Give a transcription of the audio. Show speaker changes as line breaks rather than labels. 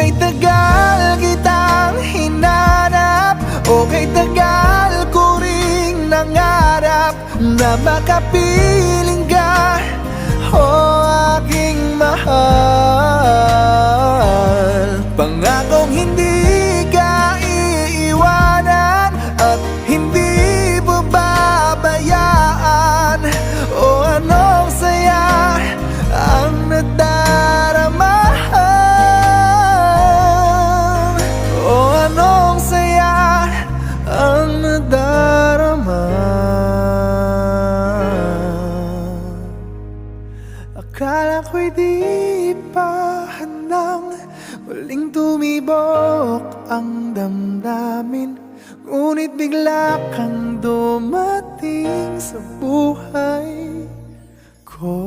kay tagal kitang hinanap, o kay tagal ko ring nangarap na makapiling ka, o aking mahal. Pangakong hindi ka iiwanan at hindi babayaan. O anong saya ang nadarama, o anong saya ang nadarama. Akala ko'y di pa handang muling tumibok ang damdamin, ngunit bigla kang dumating sa buhay ko.